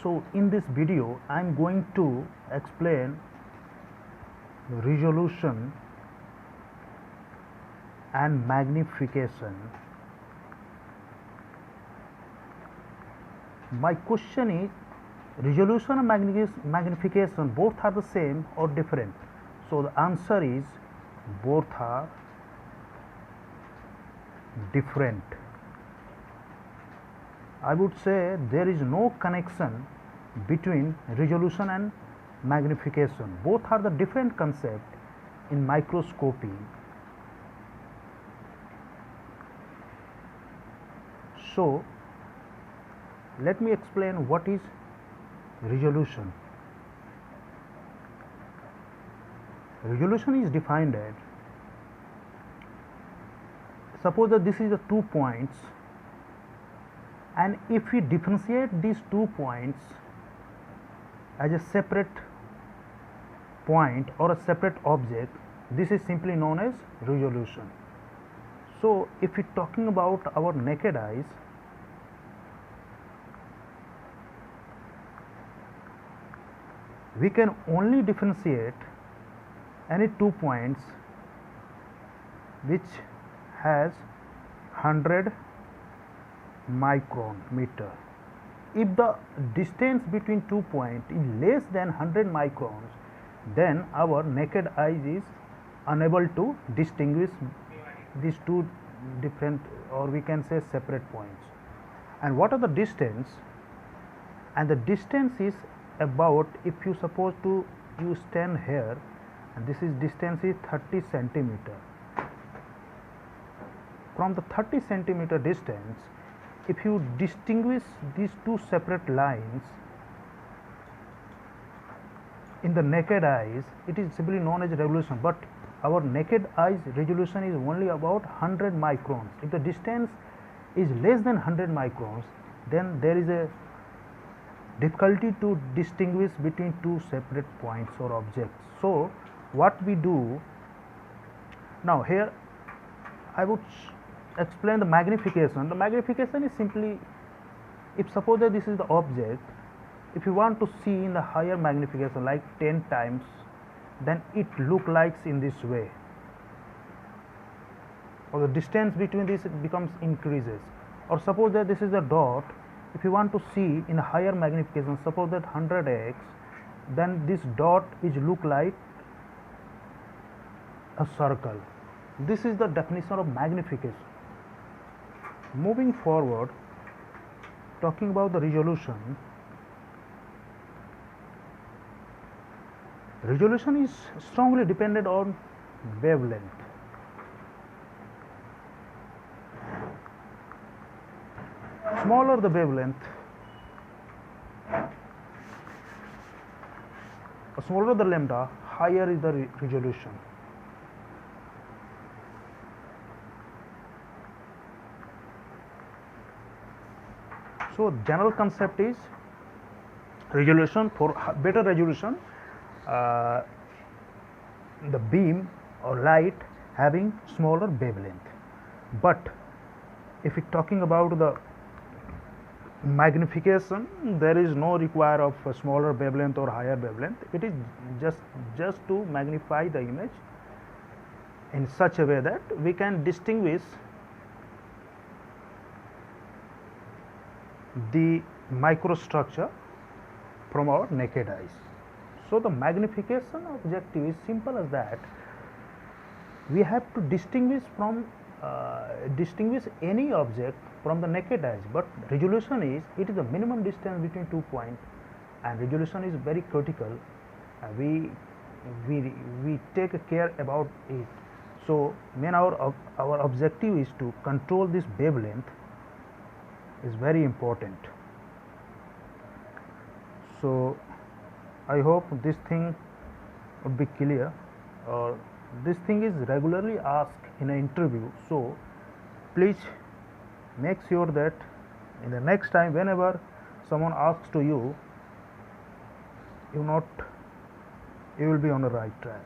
So in this video I am going to explain resolution and magnification. My question is, resolution and magnification both are the same or different? So the answer is both are different. I would say there is no connection between resolution and magnification. Both are the different concept in microscopy. So let me explain what is resolution. Resolution is defined as, suppose that this is the 2 points, and if we differentiate these 2 points as a separate point or a separate object, this is simply known as resolution. So if we are talking about our naked eyes, we can only differentiate any 2 points which has 100 micrometer. If the distance between 2 points is less than 100 microns, then our naked eye is unable to distinguish these two different, or we can say separate points. And what are the distance? And the distance is about, if you suppose to you stand here, and this is distance is 30 centimeter. From the 30 centimeter distance, if you distinguish these two separate lines in the naked eyes, it is simply known as resolution. But our naked eyes resolution is only about 100 microns. If the distance is less than 100 microns, then there is a difficulty to distinguish between two separate points or objects. So what we do now, here I would explain the magnification. The magnification is simply, if suppose that this is the object, if you want to see in the higher magnification like 10 times, then it look like in this way, or the distance between this becomes increases. Or suppose that this is a dot, if you want to see in a higher magnification, suppose that 100x, then this dot is look like a circle. This is the definition of magnification. Moving forward, talking about the resolution. Resolution is strongly dependent on wavelength. Smaller the wavelength, smaller the lambda, higher is the resolution. So general concept is resolution, for better resolution, the beam or light having smaller wavelength. But if we are talking about the magnification, there is no require of a smaller wavelength or higher wavelength. It is just to magnify the image in such a way that we can distinguish the microstructure from our naked eyes. So the magnification objective is simple as that. We have to distinguish any object from the naked eyes, but resolution is, it is the minimum distance between 2 points, and resolution is very critical. We take care about it. So main our objective is to control this wavelength, is very important. So I hope this thing would be clear, or this thing is regularly asked in an interview. So please make sure that in the next time whenever someone asks to you, you will be on the right track.